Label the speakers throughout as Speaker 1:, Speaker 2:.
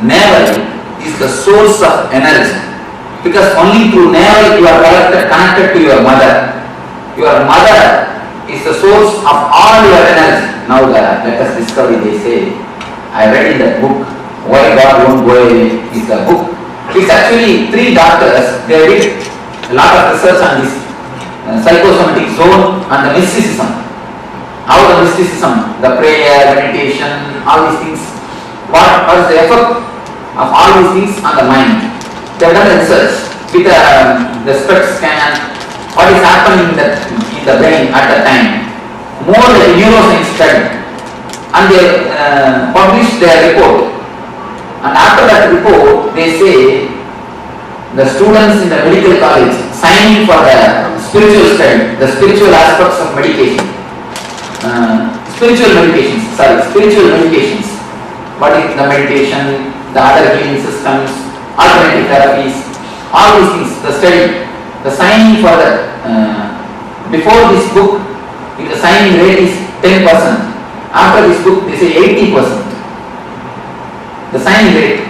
Speaker 1: navel is the source of energy, because only through navel you are connected to your mother. Your mother is the source of all your energy. Now the latest discovery, they say, I read in that book, Why God Won't Go Away, is the book. It's actually 3 doctors, they did a lot of research on this psychosomatic zone and the mysticism. How the mysticism, the prayer, meditation, all these things, what is the effect of all these things on the mind. They have done research with the SPECT scan, what is happening in the brain at the time. More like neuroscience study. And they published their report. And after that report, they say the students in the medical college signing for the spiritual study, the spiritual aspects of medication. Spiritual medications. What is the meditation, the other healing systems, alternative therapies, all these things, the study, the signing for the, before this book, the signing rate is 10%. After this book, they say 80%. The signing rate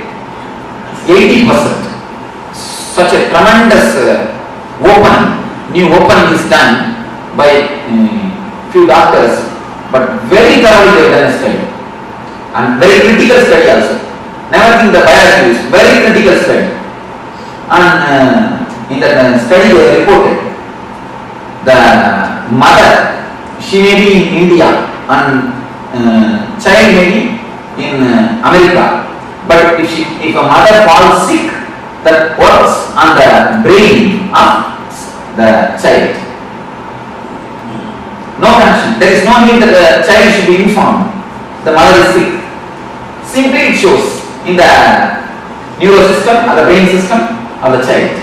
Speaker 1: is 80%. Such a tremendous new opening is done by few doctors, but very thoroughly they have done a study. And very critical study also. Never think the bias views, very critical study. And in the study they reported, the mother, she may be in India and child may be in America. But if a mother falls sick, that works on the brain of the child. No connection. There is no need that the child should be informed. The mother is sick. Simply it shows in the neurosystem or the brain system of the child.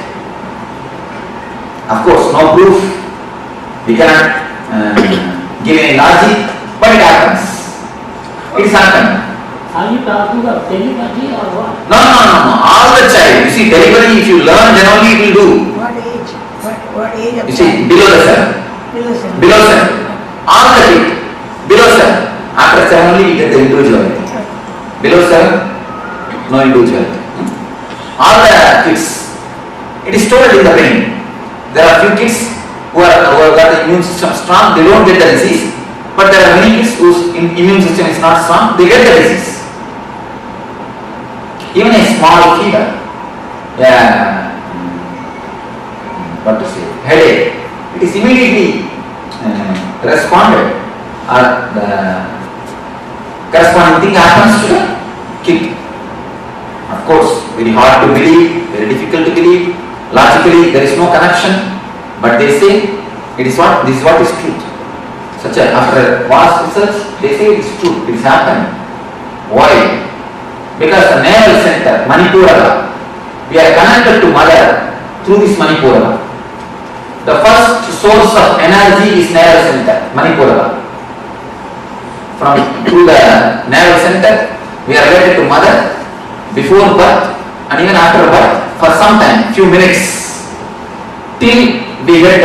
Speaker 1: Of course, no proof. We cannot give any logic, but it happens. It is happened.
Speaker 2: Are you talking about telepathy or what?
Speaker 1: No. All the child. You see, delivery, if you learn, then only it will do.
Speaker 3: What age? What age of
Speaker 1: You see, below the 7.
Speaker 3: Below 7.
Speaker 1: All the kid. Below 7. After 7 only you get the individuality. Below 7, no individuality. All the kids, it is stored in the brain. There are few kids who have got the immune system strong, they don't get the disease. But there are many kids whose immune system is not strong, they get the disease. Even a small fever, what to say, headache, it is immediately responded, or the corresponding thing happens to the kid. Of course, very hard to believe, very difficult to believe. Logically, there is no connection, but they say this is what is truth. After vast research, they say it is true, it is happening. Why? Because the navel center, Manipura, we are connected to mother through this Manipura. The first source of energy is navel center, Manipura. Through the navel center, we are related to mother before birth and even after birth for some time, few minutes, till we get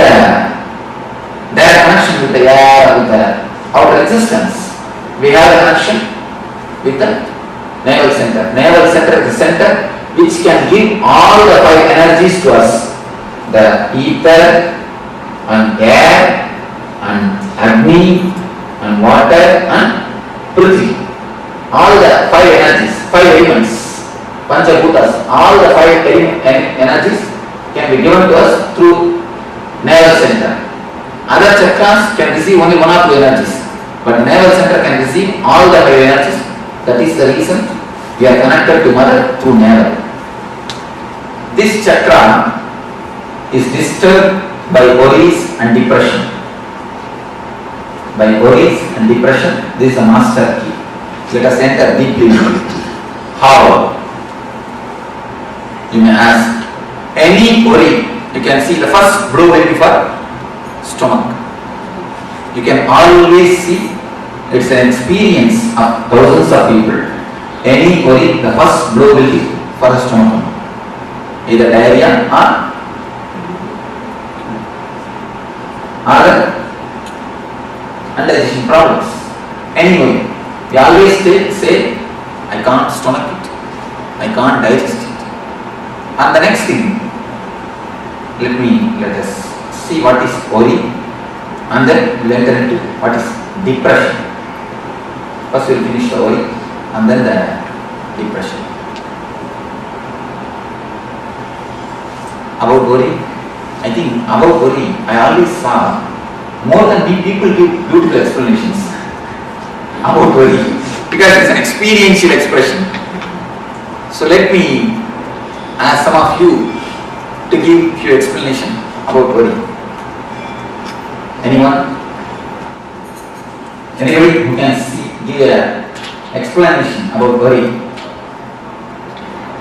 Speaker 1: direct connection with the air, with the outer existence. We have a connection with the navel center. Navel center is the center which can give all the 5 energies to us. The ether and air and Agni and water and Prithvi. All the 5 energies, 5 elements, Panchabhutas, all the 5 energies can be given to us through navel center. Other chakras can receive only 1 or 2 energies, but navel center can receive all the 5 energies. That is the reason we are connected to mother through navel. This chakra is disturbed by worries and depression. By worries and depression, this is a master key. Let us enter deeply into it. How? You may ask. Any worry, you can see the first blow will be for stomach. You can always see it's an experience of thousands of people. Any worry, the first blow will be for the stomach. Either diarrhea or indigestion problems. Anyway, we always say, I can't stomach it. I can't digest it. And the next thing, let us see what is worry, and then we'll enter into what is depression. First we'll finish the worry and then the depression. About worry, I think about worry, I always saw more than people give beautiful explanations about worry because it's an experiential expression. So let me ask some of you to give few explanation about worry. Anyone? Anybody who can give a explanation about worry?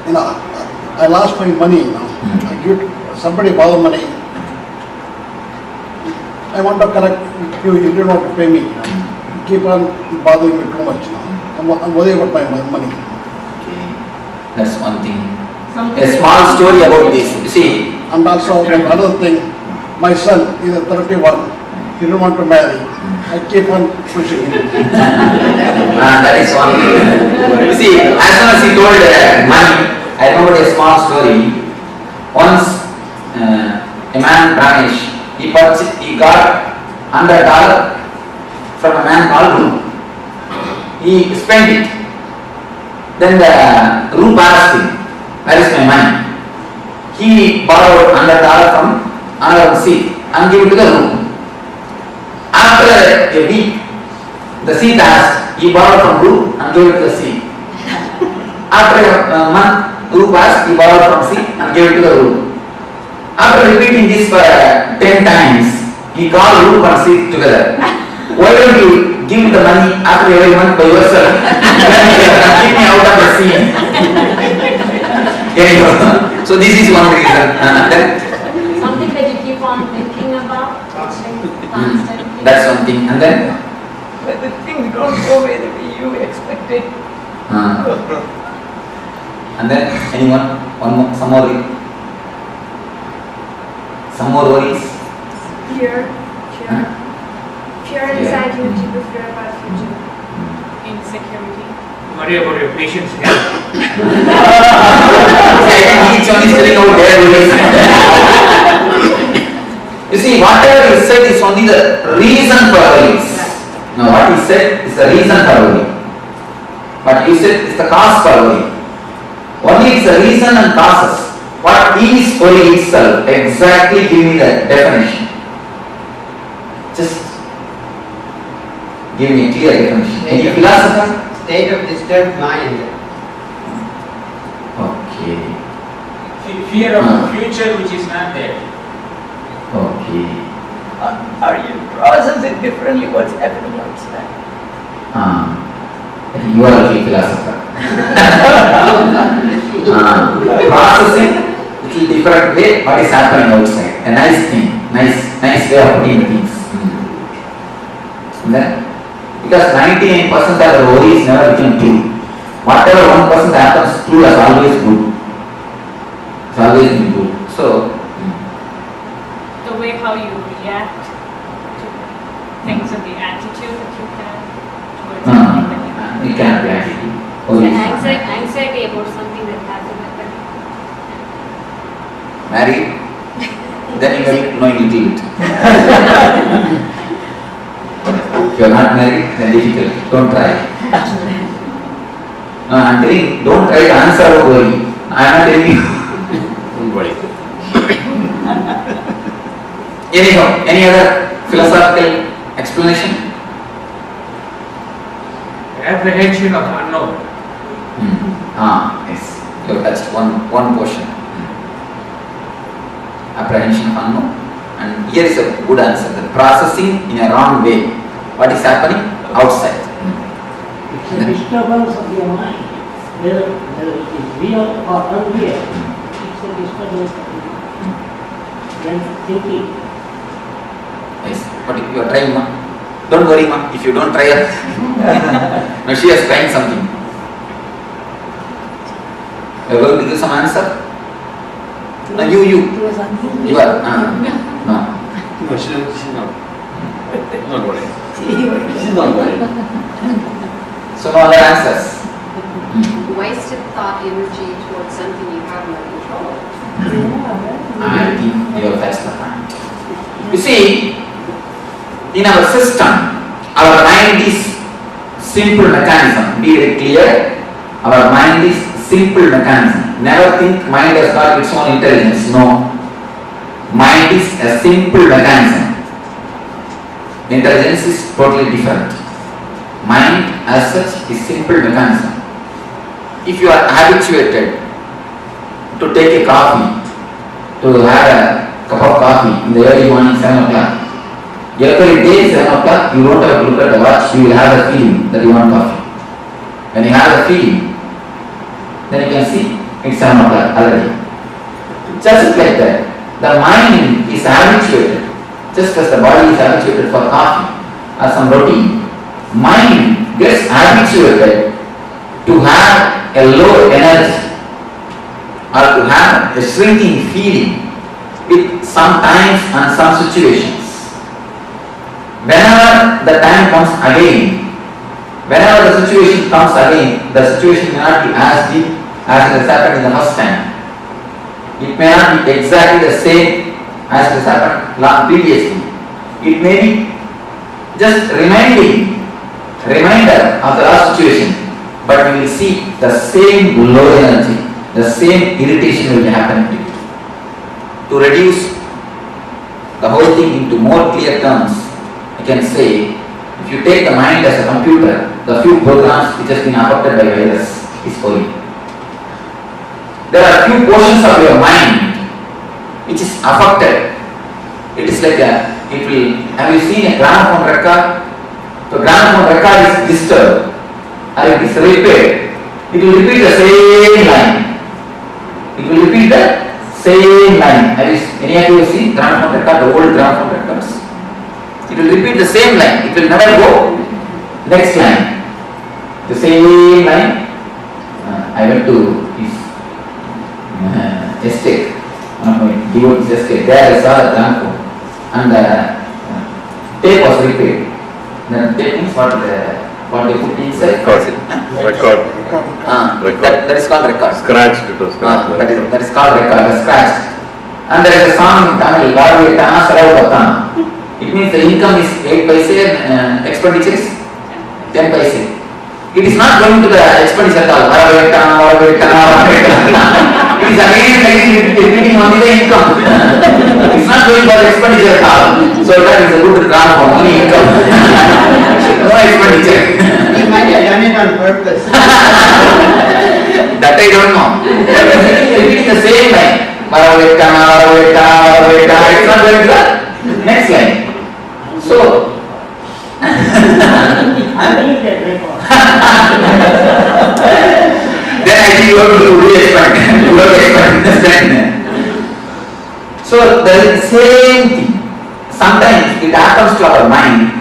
Speaker 4: You know, I lost my money, you know. I give somebody borrow money. I want to collect, you don't want to pay me, you know. You keep on bothering me too much, you know. I'm worried about my money.
Speaker 1: Okay, that's one thing.
Speaker 2: Something
Speaker 1: A small story about this. You see,
Speaker 4: And also another thing, my son is 31. He don't want to marry. I keep on pushing him.
Speaker 1: that is one thing. You see, as soon as he told money, I remember a small story. Once, a man, Ramesh, he got $100 from a man called Ru. He spent it. Then the Ru asked him, "Where is my money?" He borrowed $100 from another Sikh and gave it to the Ru. After a week, the Sikh asked, he borrowed from Ru and gave it to the Sikh. After a month, Ru asked, he borrowed from Sikh and gave it to the Ru. After repeating this for 10 times, he called Ru and Sikh together. Why don't you give the money after every month by yourself? Keep me out of the scene. So this is one reason.
Speaker 5: Something that you keep on thinking about, constantly.
Speaker 1: That's one thing. And then?
Speaker 3: But the things don't go away the way you expected.
Speaker 1: And then anyone? One more, some more? Some more worries?
Speaker 6: Fear.
Speaker 1: Huh?
Speaker 6: Fear and anxiety when people fear about the future.
Speaker 5: Insecurity.
Speaker 2: Worry about your patient's health.
Speaker 1: I think each one is telling out their worries. You see, whatever he said is only the reason for worries. Now what he said is the reason for worry. But you said is the cause for worry. Only it's the reason and causes. What is worry itself? Exactly give me the definition. Just give me a clear definition. Any philosopher?
Speaker 7: State of disturbed mind.
Speaker 1: Okay.
Speaker 8: Fear of the future which is not there.
Speaker 1: Okay.
Speaker 3: Are you processing differently what's happening outside?
Speaker 1: I think you are a key philosopher. Processing little different way what is happening outside. A nice thing, nice way of putting things. Then, because 99% of the worries never become true. Whatever 1% happens, true is always good. It's always been good. So,
Speaker 5: The way how you react to things and the attitude that you have towards something that you have.
Speaker 1: it cannot be attitude.
Speaker 5: So
Speaker 1: Worry is not.
Speaker 5: anxiety about something that hasn't happened.
Speaker 1: Married, then you will know a little bit. If you are not married, then difficult. Don't try. No, I am telling, don't try to answer about worry. I am not telling you.
Speaker 8: Don't worry.
Speaker 1: Anyhow, any other philosophical explanation?
Speaker 2: Apprehension of unknown.
Speaker 1: Yes. You have touched one portion. Apprehension of unknown. And here is a good answer. The processing in a wrong way. What is happening outside?
Speaker 2: It's a disturbance of your mind, whether it is real or unreal. It's a disturbance of your mind. When thinking.
Speaker 1: Yes. But if you are trying, ma. Don't worry, ma. If you don't try, no, she is trying something. You are going to give some answer? No, you. You are. No.
Speaker 8: No, she's not. Not worrying.
Speaker 3: See,
Speaker 8: She's not worrying.
Speaker 1: So no other answers.
Speaker 9: wasted thought energy towards something you have no control over.
Speaker 1: I think that's the point. You see, in our system, our mind is simple mechanism. Be very clear. Our mind is simple mechanism. Never think mind has got its own intelligence. No. Mind is a simple mechanism. Intelligence is totally different. Mind as such is simple mechanism. If you are habituated to take a coffee, to have a cup of coffee in the early morning 7 o'clock, every day 7 o'clock you don't have to look at the watch, you will have a feeling that you want coffee. When you have a feeling, then you can see it's 7 o'clock already. Just like that, the mind is habituated, just as the body is habituated for coffee or some routine. Mind gets habituated to have a low energy or to have a shrinking feeling with some times and some situations. Whenever the time comes again, whenever the situation comes again, the situation may not be as deep as it has happened in the first time. It may not be exactly the same as it has happened previously. It may be just reminder of the last situation, but you will see the same low energy, the same irritation will happen to you. To reduce the whole thing into more clear terms, I can say, if you take the mind as a computer, the few programs which has been affected by virus is for you. There are few portions of your mind which is affected. It is like have you seen a gramophone record? The gramophone record is disturbed or it is repaired. It will repeat the same line. It will repeat the same line. Any of you have seen gramophone record, the old gramophone records? It will repeat the same line. It will never go next line. The same line. I went to his estate. One of my devotees' estate. There I saw the gramophone and the tape was repaired. The tape means what they put inside.
Speaker 10: Record.
Speaker 1: That is called record.
Speaker 10: Scratched it was scratched.
Speaker 1: That is called record, scratched. And there is a song in Tamil, Varavitana Saravatana. It means the income is 8 paise and expenditure is 10 paise. It is not going to the expenditure at all. Varavitana. It is again repeating only the income. It is not going for the expenditure at all. So that is a good gramophone, only income. No expenditure.
Speaker 7: You might have done it on purpose.
Speaker 1: That I don't know. Repeating the same line. Varavitana. It's not going to the next line. So,
Speaker 2: I need that record.
Speaker 1: then I think you have to expand. So the same thing. Sometimes it happens to our mind.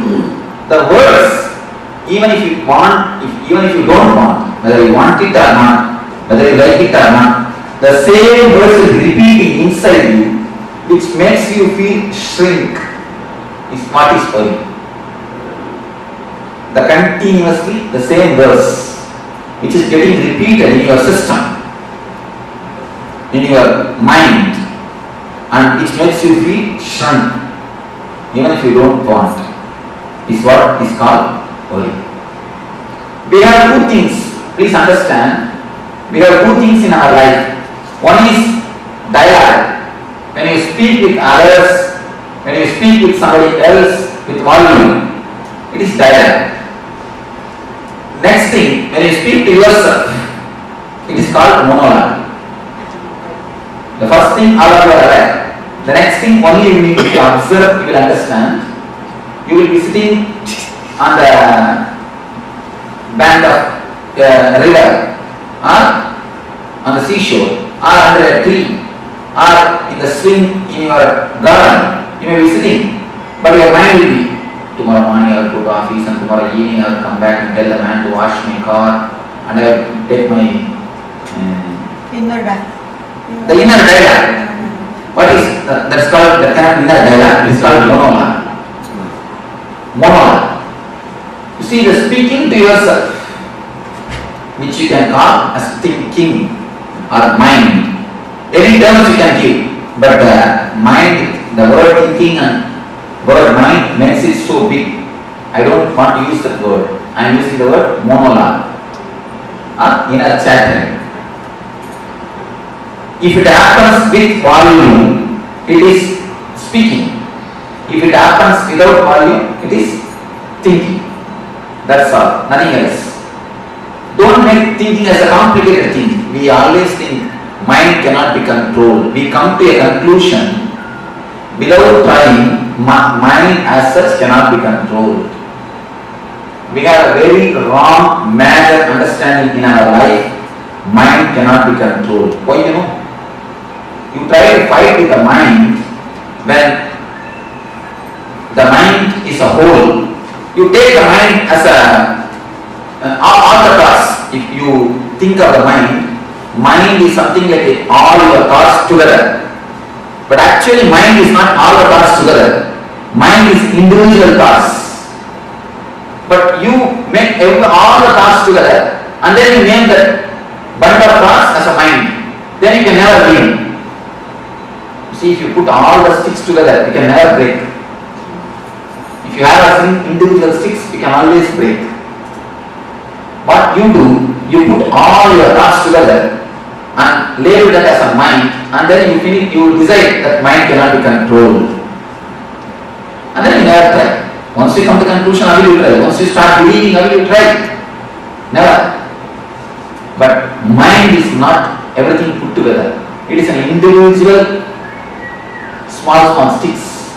Speaker 1: The words, even if you want, even if you don't want, whether you want it or not, whether you like it or not, the same words is repeating inside you, which makes you feel shrink. Is what is for you. The continuously the same verse which is getting repeated in your system, in your mind, and which makes you feel shrunk even if you don't want, is what is called worry. We have two things, please understand. We have two things in our life. One is dialogue. When you speak with others, when you speak with somebody else with volume, it is dialogue. Next thing, when you speak to yourself, it is called monologue. The first thing, all of you are aware. The next thing, only you need to observe, you will understand. You will be sitting on the bank of a river, or on the seashore, or under a tree, or in the swing in your garden. You may be sitting, but your mind will be, tomorrow morning I will go to office and tomorrow evening I will come back and tell the man to wash my car and I will take my
Speaker 3: Inner dialogue.
Speaker 1: the inner dialogue. What is that's called the kind of inner dialogue? It's called monologue. Monologue. You see, the speaking to yourself which you can call as thinking or mind. Any terms you can give, but mind, the word thinking and word mind makes it so big. I don't want to use that word. I am using the word monologue or inner chattering. If it happens with volume, it is speaking. If it happens without volume, it is thinking. That's all, nothing else. Don't make thinking as a complicated thing. We always think mind cannot be controlled. We come to a conclusion without trying, mind as such cannot be controlled. We have a very wrong, major understanding in our life. Mind cannot be controlled. Why you know? You try to fight with the mind when the mind is a whole. You take the mind as all the thoughts. If you think of the mind is something like all your thoughts together. But actually mind is not all the thoughts together. Mind is individual thoughts. But you make all the thoughts together and then you name that bunch of thoughts as a mind. Then you can never win. See, if you put all the sticks together, you can never break. If you have a individual sticks, you can always break. What you do, you put all your thoughts together and label that as a mind, and then you decide that mind cannot be controlled. And then you never try. Once you come to conclusion, how will you try? Once you start believing, how will you try? Never. But mind is not everything put together. It is an individual small sticks.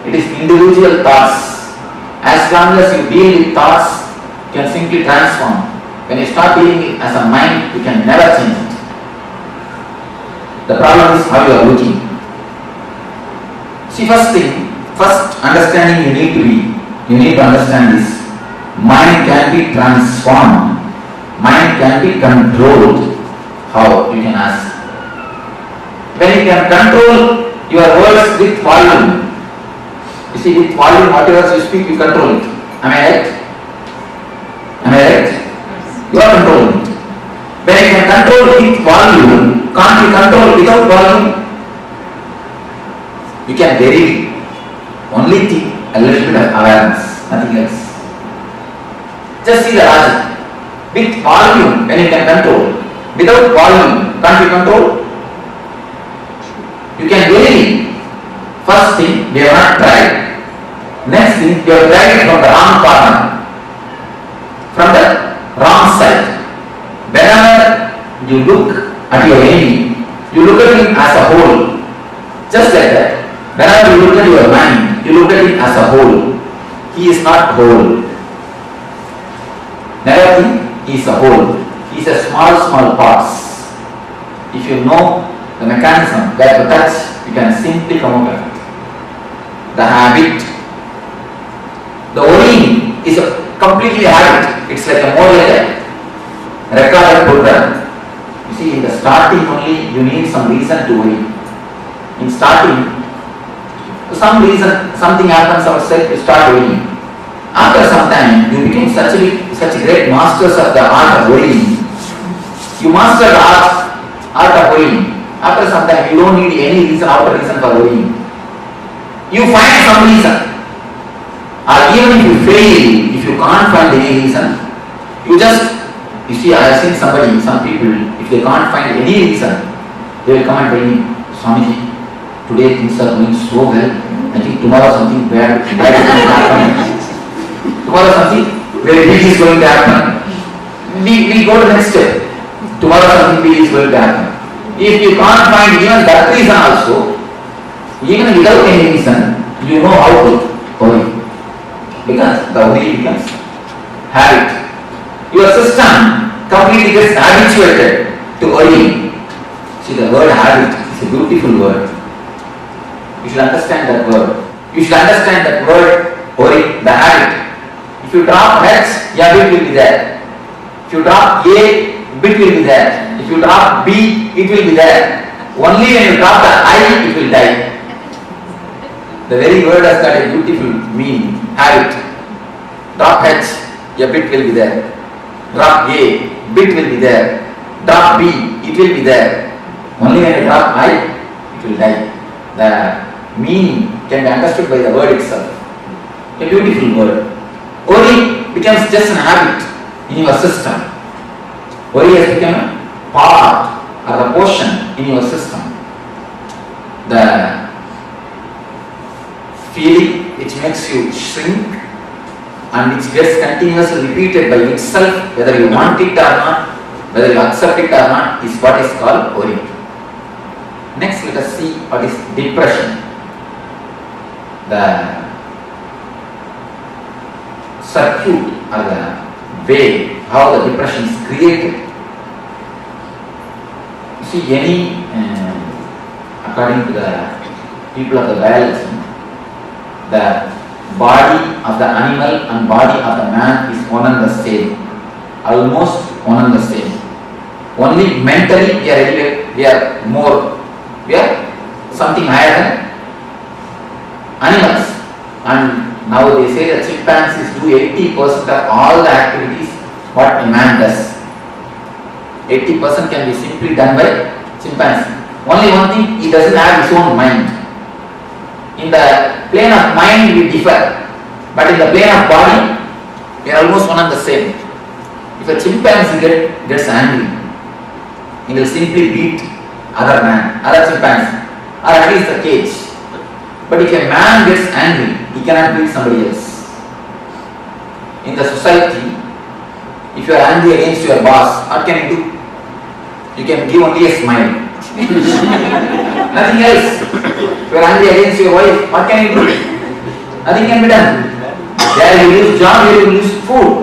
Speaker 1: It is individual thoughts. As long as you deal with thoughts, you can simply transform. When you start dealing it as a mind, you can never change it. The problem is how you are looking. See, first understanding you need to understand this. Mind can be transformed. Mind can be controlled. How? You can ask. When you can control your words with volume, you see, with volume, whatever you speak, you control it. Am I right? Am I right? You are controlling it. When you can control with volume, can't you control without volume? You can vary only think a little bit of awareness, nothing else. Just see the logic. With volume, when you can control. Without volume, can't you control? You can vary. First thing, we have not tried. Next thing, you have tried it from the wrong corner. From the wrong side. Whenever you look at your enemy, you look at him as a whole. Just like that. Whenever you look at your mind, you look at him as a whole. He is not whole. Never think he is a whole. He is a small parts. If you know the mechanism where to touch, you can simply come out of it. The habit. The worrying is a completely habit. It's like more like a recorded program. You see, in the starting only, you need some reason to worry. In starting, for some reason, something happens outside, you start worrying. After some time, you become such great masters of the art of worrying. You master the art of worrying. After some time, you don't need any reason, outer reason for worrying. You find some reason. Or even if you fail, if you can't find any reason, you see, I have seen some people, if they can't find any reason, they will come and tell me, Swamiji, today things are going so well, I think tomorrow something bad is going to happen. Tomorrow something very big is going to happen. We go to the next step. Tomorrow something big is going to happen. If you can't find even that reason also, even without any reason, you know how to worry. Because the worry becomes habit. Your system completely gets habituated to worrying. See, the word habit is a beautiful word. You should understand that word. You should understand that word, worry, the habit. If you drop H, your bit will be there. If you drop A, bit will be there. If you drop B, it will be there. Only when you drop the I, it will die. The very word has got a beautiful meaning, habit. Drop H, your bit will be there. Drop A, bit will be there. Drop B, it will be there. Only when you drop I, it will die. The meaning can be understood by the word itself. A beautiful word. Worry becomes just an habit in your system. Worry has become a part or a portion in your system. The feeling which makes you shrink and which gets continuously repeated by itself, whether you want it or not, whether you accept it or not, is what is called worry. Next, let us see what is depression. The circuit or the way how the depression is created. You see, according to the people of the biology, the body of the animal and body of the man is one and the same, almost one and the same. Only mentally we are something higher than animals. And now they say that chimpanzees do 80% of all the activities what a man does. 80% can be simply done by chimpanzee. Only one thing, he doesn't have his own mind. In the plane of mind we differ, but in the plane of body we are almost one and the same. If a chimpanzee gets angry, he will simply beat other chimpanzee, or at least the cage. But if a man gets angry, he cannot beat somebody else. In the society, if you are angry against your boss, what can you do? You can give only a smile. Nothing else. If you are angry against your wife, what can you do? Nothing can be done. There you lose job, here you lose food.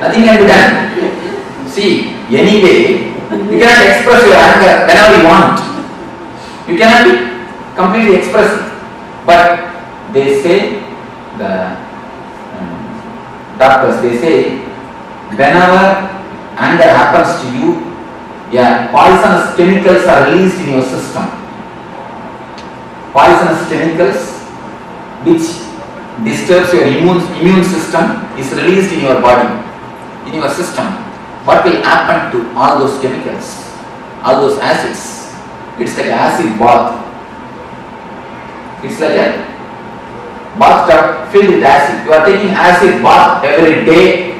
Speaker 1: Nothing can be done. See, anyway, you cannot express your anger whenever you want. You cannot be completely expressive. But they say, the doctors, they say, whenever anger happens to you, poisonous chemicals are released in your system. Poisonous chemicals which disturbs your immune system is released in your body, in your system. What will happen to all those chemicals, all those acids? It's like acid bath. It's like a bathtub filled with acid. You are taking acid bath every day,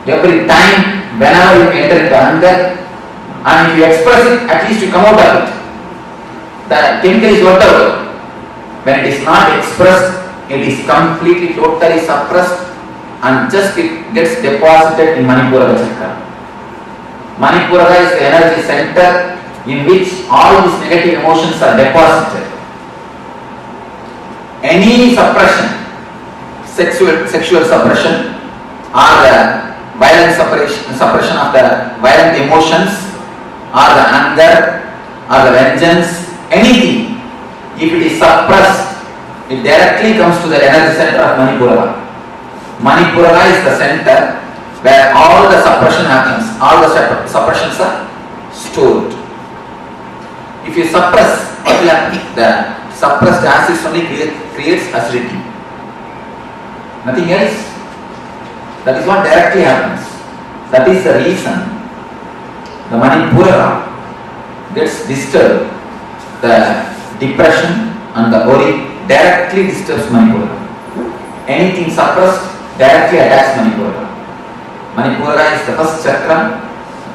Speaker 1: every time, whenever you enter into anger, and if you express it, at least you come out of it. The chemical is worked out. When it is not expressed, it is completely, totally suppressed, and just it gets deposited in Manipura Chakra. Manipura is the energy center in which all these negative emotions are deposited. Any suppression, sexual suppression, or the violent suppression of the violent emotions, or the anger, or the vengeance, anything, if it is suppressed, it directly comes to the energy center of Manipura. Manipura is the center where all the suppression happens, all the suppressions are stored. If you suppress, what will happen? The suppressed acids only creates acidity. Nothing else. That is what directly happens. That is the reason the Manipura gets disturbed. The depression and the worry directly disturbs Manipura. Anything suppressed directly attacks Manipura. Manipura is the first chakra,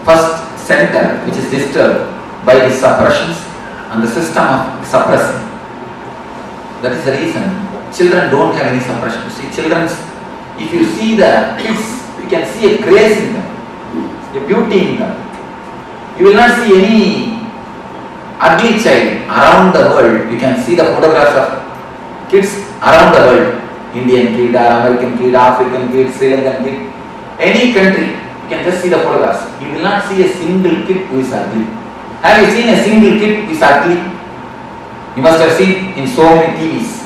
Speaker 1: first center which is disturbed by the suppressions and the system of suppressing. That is the reason children don't have any suppression. See, if you see the kids, you can see a grace in them, a beauty in them. You will not see any ugly child around the world. You can see the photographs of kids around the world. Indian kid, American kid, African kid, Sri Lankan kid. Any country, you can just see the photographs. You will not see a single kid who is ugly. Have you seen a single kid who is ugly? You must have seen in so many TVs.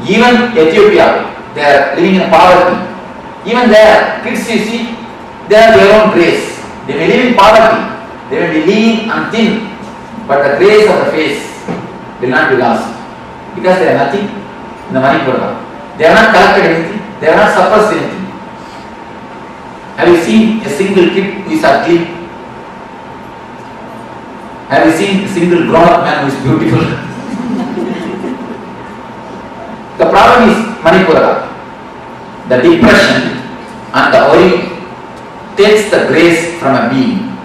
Speaker 1: Even Ethiopia, they are living in poverty. Even there, kids you see, they have their own grace. They may live in poverty, they may be lean and thin, but the grace of the face will not be lost. Because they are nothing in the Manipura. They have not collected anything, they have not suppressed anything. Have you seen a single kid who is ugly? Have you seen a single grown-up man who is beautiful? The problem is Manipura. The depression and the worry takes the grace from a being.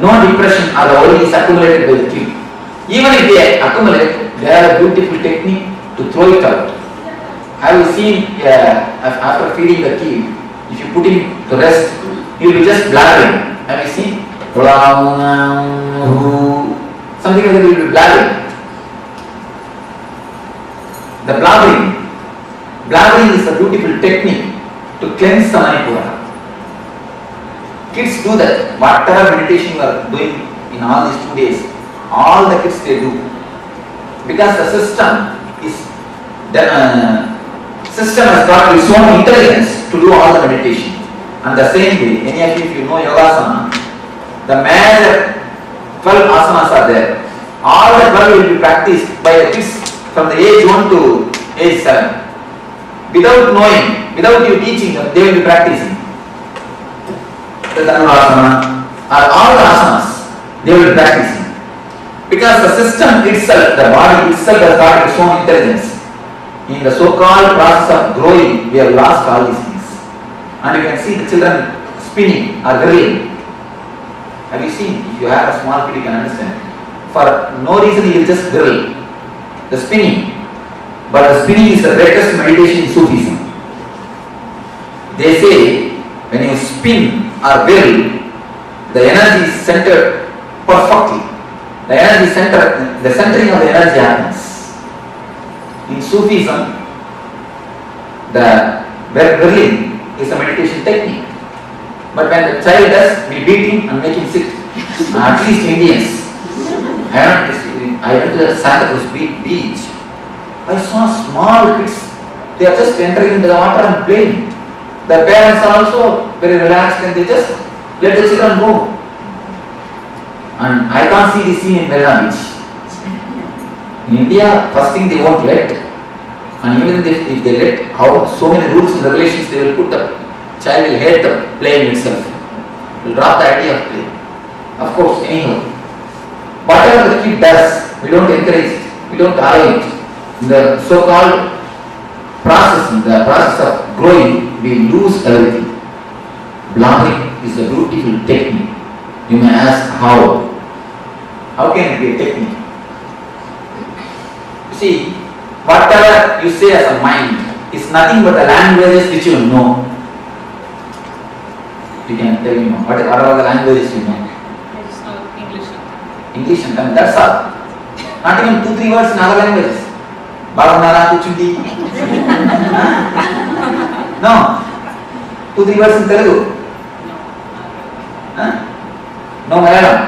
Speaker 1: No depression or the worry is accumulated by the kid. Even if they accumulate, they have a beautiful technique to throw it out. Have you seen after feeding the kid, if you put him to rest, he will be just blabbering. Have you seen? Something like that, he will be blabbering. The blabbering is a beautiful technique to cleanse the Manipura. Kids do that. Whatever meditation you are doing in all these 2 days, all the kids they do. Because the system has got its own intelligence to do all the meditation. And the same way, any of you, if you know Yogasana, the major 12 asanas are there. All the 12 will be practiced by the kids from the age 1 to age 7. Without knowing, without you teaching them, they will be practicing. The Dhanurasana, or all the asanas, they will be practicing. Because the system itself, the body itself has got its own intelligence. In the so-called process of growing, we have lost all these things. And you can see the children spinning or drilling. Have you seen? If you have a small kid, you can understand. For no reason, he will just drill. The spinning. But the spinning is the greatest meditation in Sufism. They say, when you spin or drill, the energy is centered perfectly. The centering of the energy happens. In Sufism, the drilling is a meditation technique. But when the child does, we beat him and make him sit. At least Indians. I went to the Santa Cruz beach. I saw small kids. They are just entering into the water and playing. The parents are also very relaxed and they just let the children go. And I can't see this scene in Marina Beach. In India, first thing they won't let. And even if they let, how so many rules and regulations they will put the child will hate the playing itself. Will drop the idea of play. Of course, anyhow. Whatever the kid does, we don't encourage it. We don't allow it. In the so-called the process of growing, we lose everything. Blabbering is a beautiful technique. You may ask how? How can it be a technique? You see, whatever you say as a mind is nothing but the languages which you know. You can tell me what are the languages you know?
Speaker 5: I just know English and Tamil.
Speaker 1: English and Tamil, that's all. Not even 2-3 words in other languages. Bhavanara, Kuchundi. No. 2-3 words in Telugu. No Malayalam.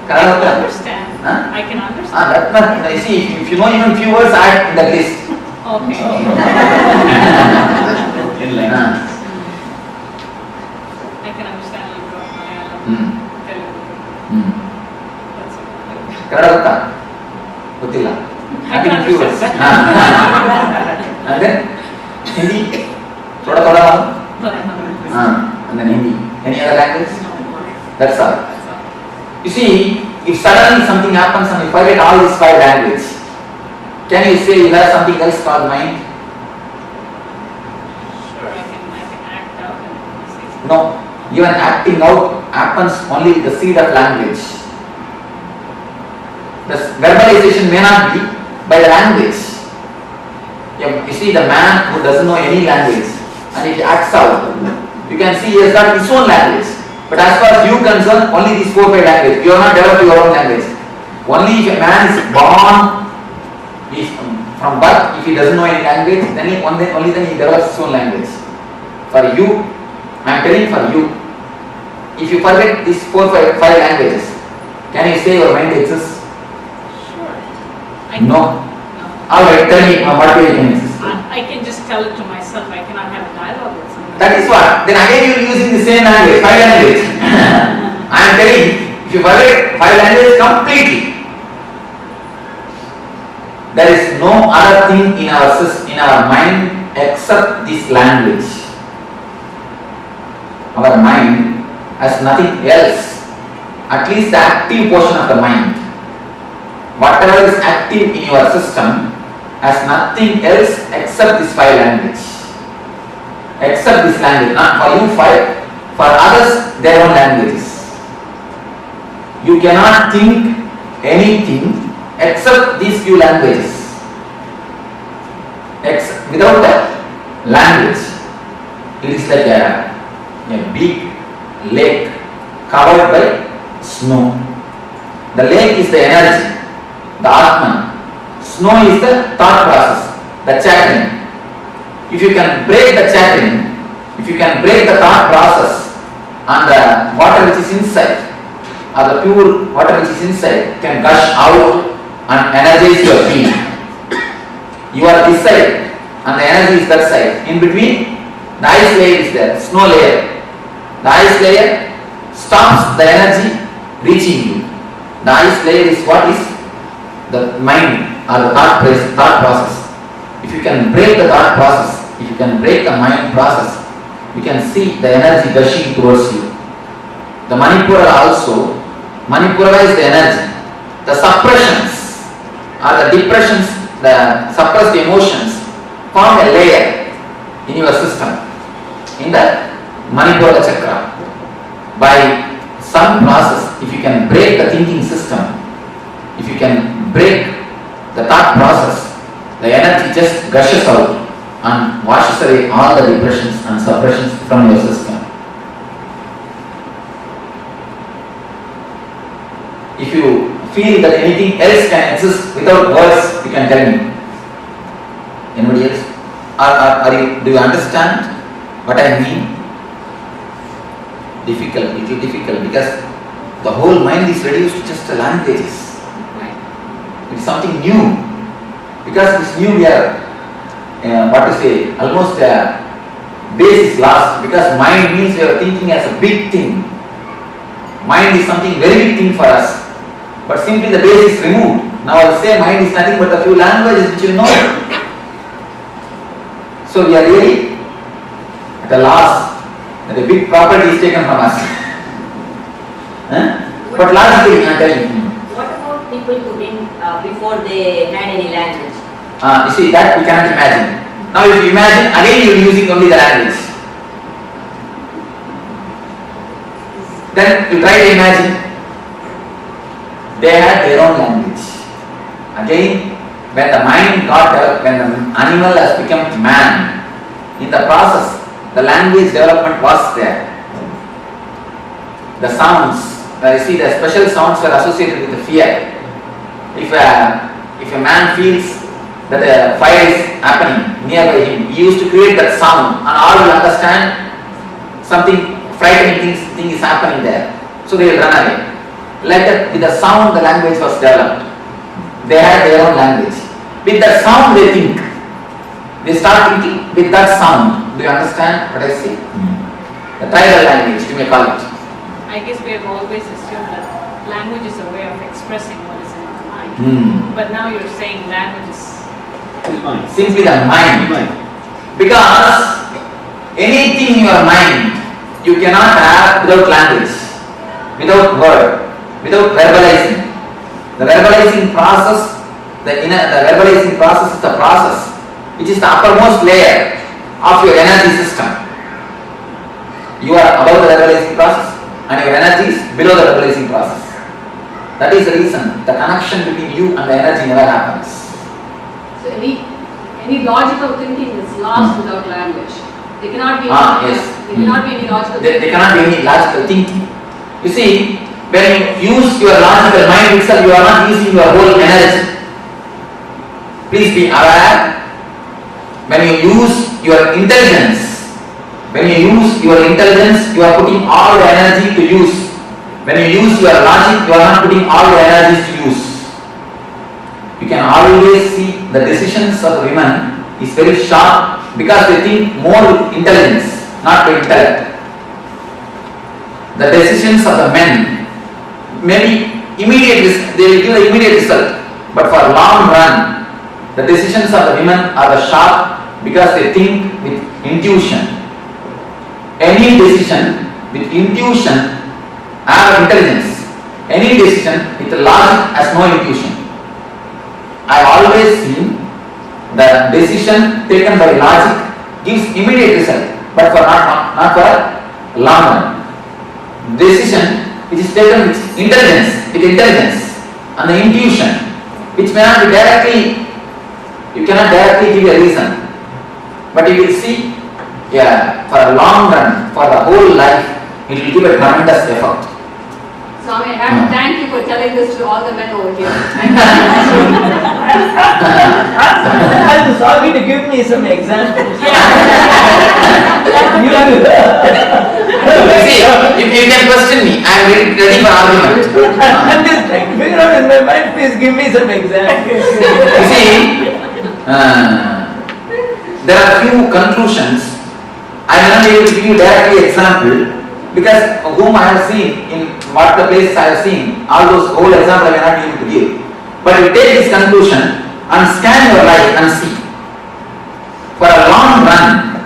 Speaker 5: I can
Speaker 1: Kannada.
Speaker 5: understand.
Speaker 1: Huh?
Speaker 5: I can understand.
Speaker 1: That's not, you see, if you know even few words, add in that list.
Speaker 5: Okay. I can understand a little bit of Malayalam, Telugu. That's it.
Speaker 1: Kannada gotta? Gottilla.
Speaker 5: I can
Speaker 1: few words.
Speaker 5: understand.
Speaker 1: And then Hindi. Thoda. And then Hindi. Any other language? That's all. You see, if suddenly something happens and you forget all these 5 languages, can you say you have something else called mind?
Speaker 5: Sure, I can act out and say something.
Speaker 1: No. Even acting out happens only with the seed of language. The verbalization may not be by the language. You see, the man who doesn't know any language and he acts out, you can see he has got his own language. But as far as you concern, only these 4-5 languages. You have not developed your own language. Only if a man is born, from birth, if he doesn't know any language, then only then he develops his own language. For you, I am telling for you, if you forget these 4-5 languages, can you say your mind exists?
Speaker 5: Sure.
Speaker 1: No. Alright, tell me what way you can exist.
Speaker 5: I can just tell it to myself. I cannot have a dialogue with someone.
Speaker 1: That is what. Then again you are using the same language, 5 languages. I am telling, if you forget 5 languages completely, there is no other thing in our mind except this language. our mind has nothing else, at least the active portion of the mind. Whatever is active in your system has nothing else except this five language. Except this language, not for you five, for others their own languages. You cannot think anything except these few languages. Without the language, it is like a big lake covered by snow. The lake is the energy, the Atman. Snow is the thought process, the chattering. If you can break the chattering, if you can break the thought process, and the water which is inside, or the pure water which is inside can gush out and energize your being. You are this side and the energy is that side. In between, the ice layer is there, snow layer. The ice layer stops the energy reaching you. The ice layer is what is the mind or the thought process. If you can break the thought process, if you can break the mind process, you can see the energy gushing towards you. The Manipura also, Manipura is the energy. The suppressions or the depressions, the suppressed emotions form a layer in your system, in the Manipura chakra. By some process, if you can break the thinking system, if you can break the thought process, the energy just gushes out and washes away all the depressions and suppressions from your system. If you feel that anything else can exist without words, you can tell me. Anybody else? Do you understand what I mean? Difficult, little difficult, because the whole mind is reduced to just languages. It's something new. Because this new we are, almost base is lost, because mind means we are thinking as a big thing. Mind is something very big thing for us. But simply the base is removed. Now I will say mind is nothing but a few languages which you know. So we are really at a loss that a big property is taken from us. But logically I am telling you.
Speaker 9: What about people who didn't, before they had any language?
Speaker 1: You see, that we cannot imagine. Now if you imagine, again you are using only the language. Then you try to imagine. They had their own language. Again, when the mind got developed, when the animal has become man, in the process, the language development was there. The sounds, you see, the special sounds were associated with the fear. If a man feels that a fire is happening nearby him, he used to create that sound, and all will understand something frightening thing is happening there. So they will run away. Like that, with the sound the language was developed. They had their own language. With that sound they think. They start thinking with that sound. Do you understand what I say? The tribal language, you may call it.
Speaker 5: I guess we have always assumed that language is a way of expressing what is in our mind. But now you're saying language is
Speaker 1: simply the mind. Because anything in your mind you cannot have without language, without word, without verbalizing. The verbalizing process, the verbalizing process is the process which is the uppermost layer of your energy system. You are above the verbalizing process and your energy is below the verbalizing process. That is the reason the connection between you and the energy never happens.
Speaker 9: So any logical thinking is lost without language. There cannot be
Speaker 1: yes.
Speaker 9: there cannot be any logical
Speaker 1: There cannot be any logical thinking. You see, when you use your logical mind itself, you are not using your whole energy. Please be aware. When you use your intelligence, you are putting all the energy to use. When you use your logic, you are not putting all the energies to use. You can always see the decisions of the women is very sharp because they think more with intelligence, not with intellect. The decisions of the men maybe immediate, they will give the immediate result, but for long run, the decisions of the women are the sharp because they think with intuition. Any decision with intuition and intelligence. Any decision with logic has no intuition. I have always seen the decision taken by logic gives immediate result, but for not for long run. Decision which is taken with intelligence and the intuition, which may not be directly, you cannot directly give a reason, but you will see, for a long run, for the whole life, it will give a tremendous effort.
Speaker 9: Swami, I have to thank you for telling this to all the men over here.
Speaker 3: I'm sorry to give me some examples.
Speaker 1: See, if you can question me, I am ready for argument.
Speaker 3: I'm just trying to figure out in my mind, please give me some examples.
Speaker 1: You see, there are few conclusions. I am not able to give you directly example because whom I have seen in what the places I have seen, all those whole example I may not be able to give. But you take this conclusion and scan your life and see. For a long run,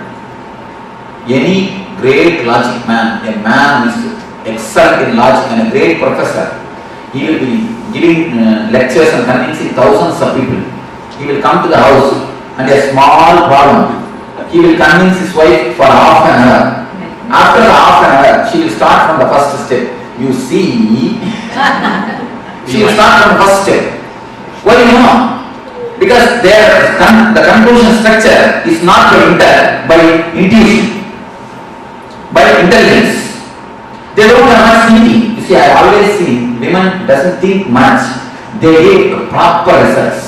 Speaker 1: any great logic man, a man who is excellent in logic and a great professor, he will be giving lectures and convincing thousands of people. He will come to the house and a small problem, he will convince his wife for half an hour. After the half an hour, she will start from the first step. You see, she will start from the first step. Why do you know? Because the conclusion structure is not by intuition, by intelligence. They don't have much thinking. You see, I have always seen women doesn't think much. They give proper results.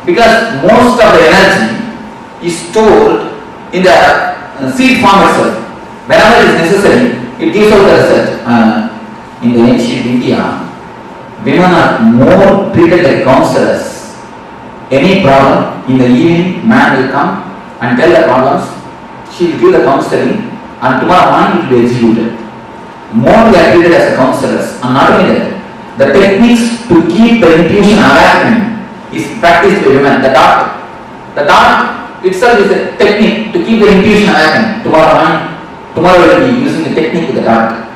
Speaker 1: Because most of the energy is stored in the seed form itself. Whenever it is necessary, it gives out the result. In the ancient India, women are more treated like counselors. Any problem, in the evening, man will come and tell the problems. She will give the counseling, and tomorrow morning it will be executed. More they are treated as counselors, and not only that, the techniques to keep the intuition awakening is practiced by women. The dark itself is a technique to keep the intuition awakening. Tomorrow we will be using the technique with the dark,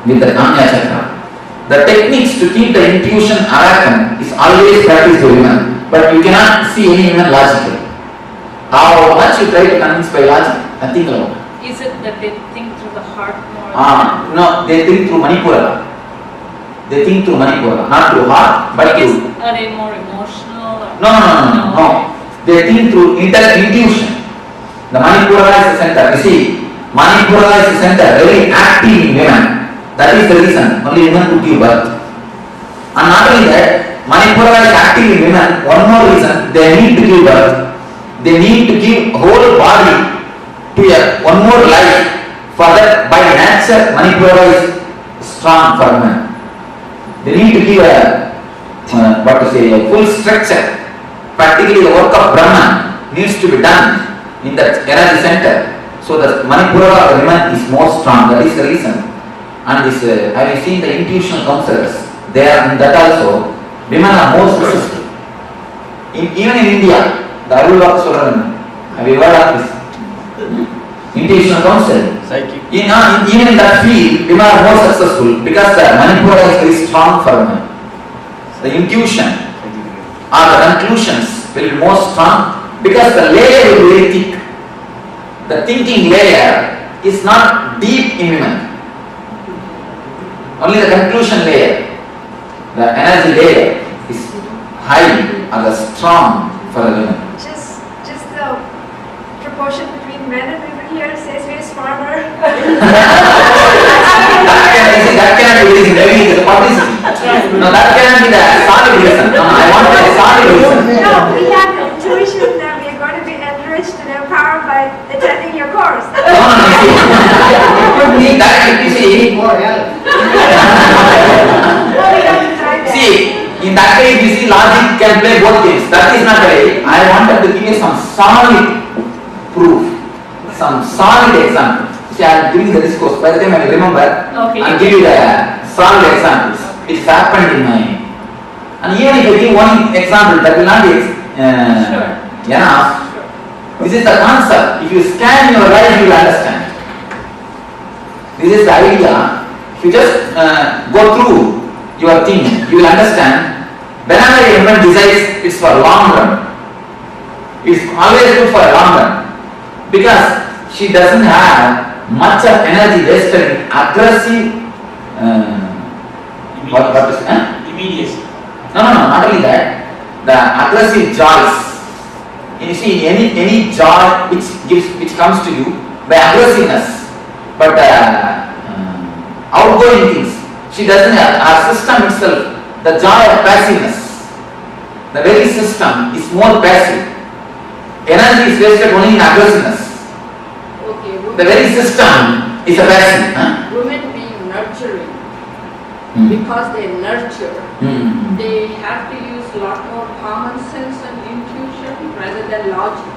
Speaker 1: with the Anya Chakra. The techniques to keep the intuition awakened is always practiced by women, but you cannot see any women logically. How much you try to convince by logic, nothing alone.
Speaker 5: Is it that they think through the heart more?
Speaker 1: No, they think through Manipura. They think through Manipura, not through heart, but through.
Speaker 5: Are they more emotional? Or
Speaker 1: No. They think through intuition. The Manipura is the center. You see, Manipura is the center, very active in women. That is the reason only women could give birth. And not only that, Manipura is active in women. One more reason, they need to give birth. They need to give whole body to one more life. For that, by nature, Manipura is strong for women. They need to give a full structure. Practically, the work of Brahman needs to be done in that energy center. So the Manipura of the women is more strong. That is the reason. And this, I have seen the intuitional counselors. They are in that also. Women are more successful. Even in India, the Arulvaka Suraran, have you heard of this? Intuitional counseling. Even in that field, women are more successful because the Manipura is very strong for women. The intuition or the conclusions will be more strong because the layer will be very thick. The thinking layer is not deep in women. Only the conclusion layer, the energy layer is high or the strong for the women.
Speaker 6: Just the proportion between men and women here says we're smarter.
Speaker 1: That cannot be the reason. Maybe it is a publicity. No, that cannot be the solid reason. No, I want a solid reason.
Speaker 6: No, we have the intuition that we are going to be enriched and empowered by attending your course.
Speaker 1: See, in that case, you see, logic can play both games. That is not right. I wanted to give you some solid proof, some solid example. See, I am giving the discourse. By the time I will remember, I will give you the solid examples. It happened in my. And even if I give one example, that will not be enough. This is the concept. If you scan your life, you will understand. This is the idea. If you just go through your thing, you will understand. Whenever a woman decides, it's for long run. It's always good for a long run because she doesn't have much of energy wasted in aggressive. What is it?
Speaker 8: Immediacy.
Speaker 1: No, not only that. The aggressive joys. You see, any joy which comes to you by aggressiveness, but outgoing things, she doesn't have. Our system itself, the joy of passiveness, the very system is more passive. Energy is wasted only in aggressiveness.
Speaker 9: Okay,
Speaker 1: The very system is a passive. Huh?
Speaker 9: women being nurturing,
Speaker 1: Hmm.
Speaker 9: because they nurture,
Speaker 1: Hmm.
Speaker 9: they have to use a lot more common sense and intuition rather than logic.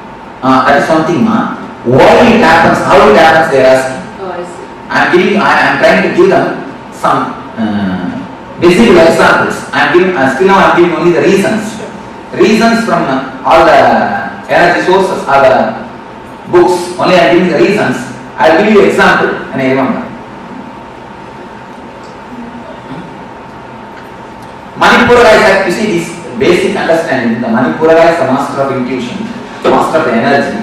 Speaker 1: That is one thing. Why it happens, how it happens, they are asking.
Speaker 9: Oh, I see.
Speaker 1: I am trying to give them some visible examples. Still now I am giving only the reasons. Reasons from all the energy sources or the books. Only I am giving the reasons. I will give you example and I remember. Manipura is, you see this basic understanding. The Manipura is the master of intuition, master of the energy,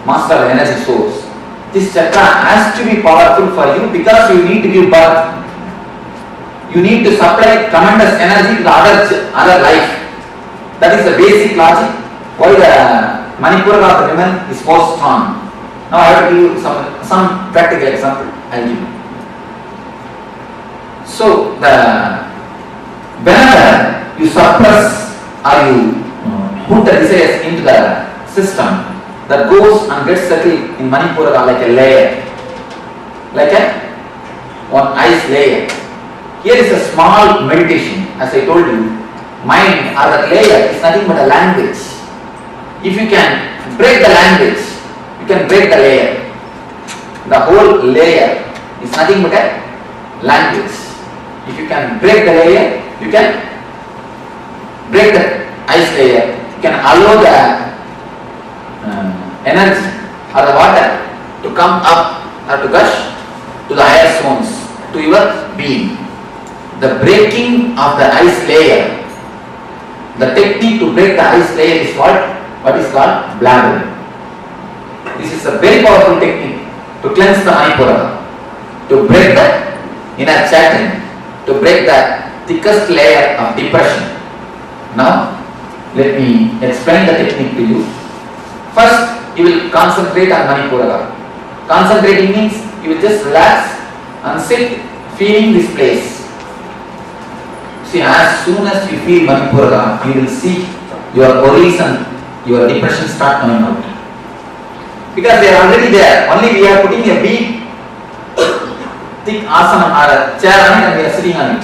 Speaker 1: master of the energy source. This chakra has to be powerful for you because you need to give birth. You need to supply tremendous energy to the other life. That is the basic logic why the Manipura of the women is more strong. Now I have to give you some practical example. I will give you. So whenever you suppress or you put the desires into the system, that goes and gets settled in Manipura like a layer, like one ice layer. Here is a small meditation. As I told you, mind or the layer is nothing but a language. If you can break the language, you can break the layer. The whole layer is nothing but a language. If you can break the layer, you can break the ice layer. You can allow the energy or the water to come up or to gush to the higher zones, to your being. The breaking of the ice layer, the technique to break the ice layer is what is called blabbering. This is a very powerful technique to cleanse the Manipura, to break the inner chattering, to break the thickest layer of depression. Now, let me explain the technique to you. First, you will concentrate on Manipura. Concentrating means you will just relax and sit feeling this place. See, as soon as you feel Manipura, you will see your worries and your depression start coming out. Because they are already there. Only we are putting a big, thick asana or a chair on it and we are sitting on it.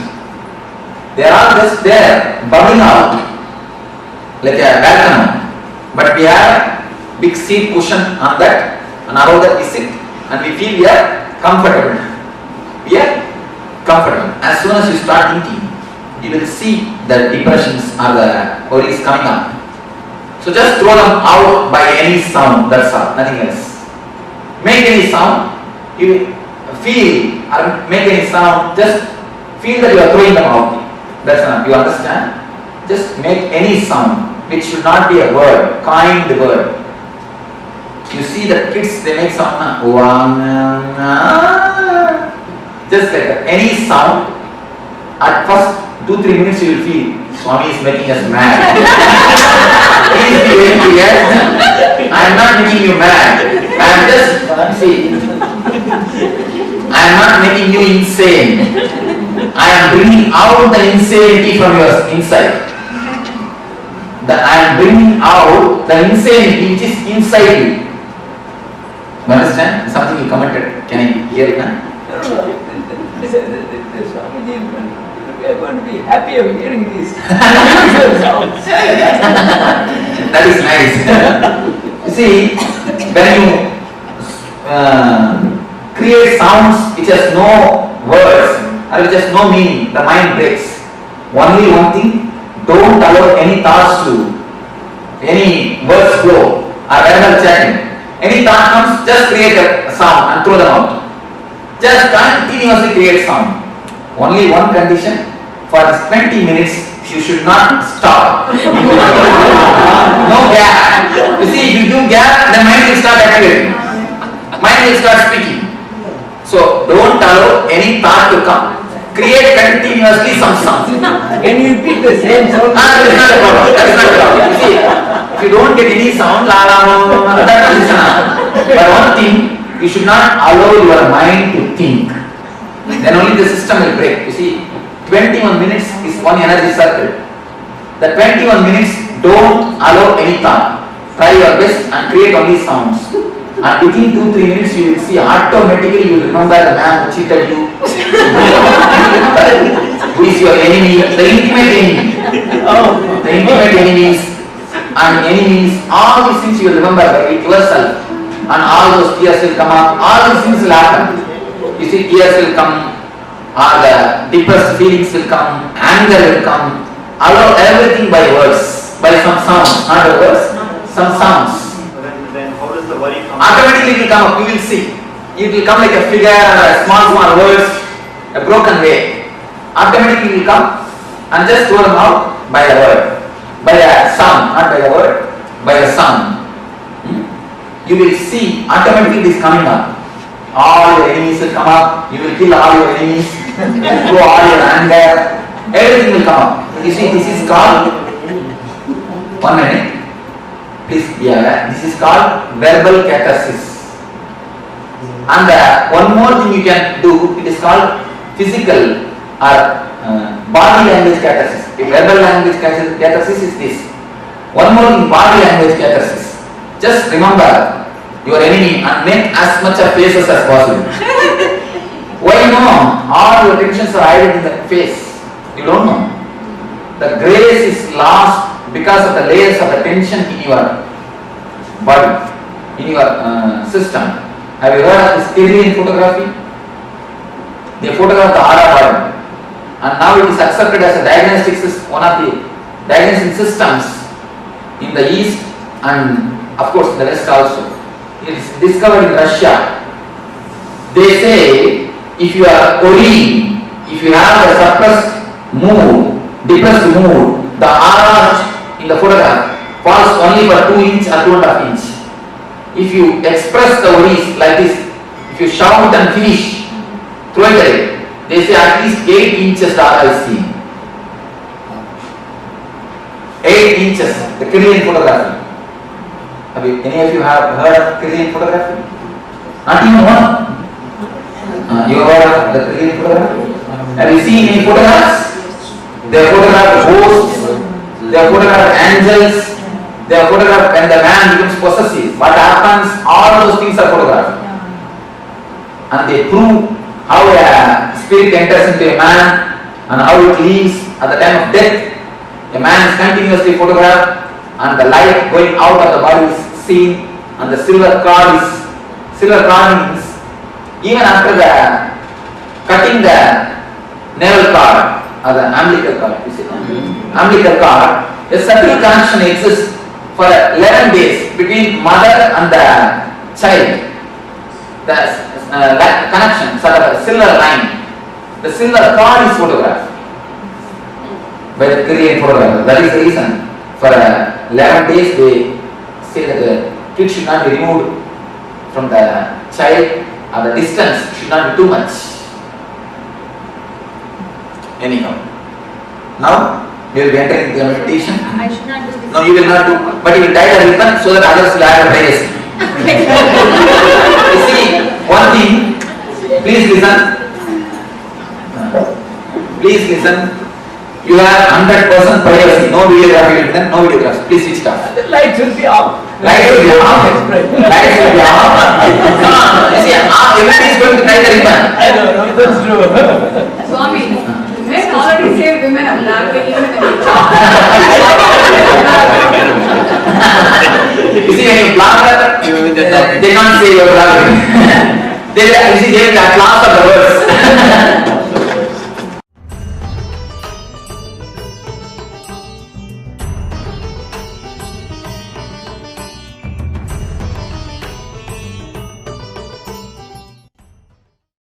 Speaker 1: They are all just there, bubbling out like a volcano. But we have big seat cushion on that, and around that we sit and we feel we are comfortable. We are comfortable. As soon as you start thinking, you will see the depressions or the worries coming up. So just throw them out by any sound, that's all, nothing else. Make any sound, you feel or make any sound, just feel that you are throwing them out. That's enough, you understand? Just make any sound, which should not be a word, coin the word. You see the kids, they make sound, just like that. Any sound. At first 2-3 minutes you will feel Swami is making us mad. Please be very clear. I am not making you mad. I am just, see, I am not making you insane. I am bringing out the insanity from your inside. I am bringing out the insanity which is inside you. You understand? Something you commented. Can I hear it now?
Speaker 3: We are going to be happy of hearing this.
Speaker 1: That is nice. You see, when you create sounds which has no words or which has no meaning, the mind breaks. Only one thing, don't allow any thoughts to, any words flow or verbal chatting. Any thought comes, just create a sound and throw them out. Just continuously create sound. Only one condition, for 20 minutes you should not stop. No gap. You see, if you do gap, the mind will start activating. Mind will start speaking. So don't allow any thought to come. Create continuously some sound.
Speaker 2: Can you repeat the same sound?
Speaker 1: That is not a problem. That is not a problem. You see, if you don't get any sound, la la la, that is not. But one thing, you should not allow your mind to think. Then only the system will break. You see, 21 minutes is one energy circle. The 21 minutes, don't allow any thought. Try your best and create only sounds. And within 2-3 minutes, you will see automatically you will remember the man who cheated you. Who is your enemy? The intimate enemy. The intimate enemies and enemies. All these things you will remember by yourself. And all those tears will come up. All these things will happen. You see, tears will come. Or the depressed feelings will come. Anger will come. Allow everything by words. By some sounds. Not the words. Some sounds.
Speaker 10: Then how does the worry come?
Speaker 1: Automatically it will come up, you will see. It will come like a figure or a small words, a broken way. Automatically it will come and just throw them out by a word, by a sound, not by a word, by a sound. You will see automatically it is coming up. All your enemies will come up, you will kill all your enemies, throw all your anger, everything will come up. You see, this is called, 1 minute. Please be aware, this is called verbal catharsis. And one more thing you can do, it is called physical or body language catharsis. The verbal language catharsis is this. One more thing, body language catharsis. Just remember your enemy and make as much of faces as possible. Why no? All your tensions are hidden in the face. You don't know. The grace is lost because of the layers of the tension in your body, in your system. Have you heard of this Kirlian photography? They photograph the aura body, and now it is accepted as a diagnostic system, one of the diagnostic systems in the East and of course the West also. It is discovered in Russia. They say if you are worrying, if you have a suppressed mood, depressed mood, the aura in the photograph falls only for 2 inches or 2.5 inches. If you express the worries like this, if you shout and finish, throw it away. They say at least 8 inches the aura is seen. 8 inches, the Kirlian photography. Have you, any of you have heard of Kirlian photography? Not even one? You have heard of the Kirlian photography? Have you seen any photographs? They have photographed ghosts, they have photographed angels, they have photographed when the man becomes possessive. What happens? All those things are photographed. And they prove how a spirit enters into a man and how it leaves at the time of death. A man is continuously photographed and the light going out of the body is seen and the silver cord means even after the cutting the navel cord or the umbilical cord, you see, umbilical cord, a subtle connection exists for 11 days between mother and the child. That connection, sort of a silver line. The silver cord is photographed by the Kirlian photographer. That is the reason for 11 days they say that the kid should not be removed from the child or the distance should not be too much. Anyhow, now you will be entering into meditation.
Speaker 5: I should not do this.
Speaker 1: No, you will not do, but you will tie the ribbon so that others will have a privacy. You see, one thing, please listen. Please listen. You have 100% privacy. No videography will be done, no videographs. Please switch it off.
Speaker 3: The lights will be off.
Speaker 1: Lights will be off. Lights will be off. You see, everybody is going to tie the ribbon.
Speaker 3: I don't know, that's true.
Speaker 9: Swami, men already say women are black, even when they talk.
Speaker 1: You see, when you blabber, they can't say you're blabbering. They will have class of the words.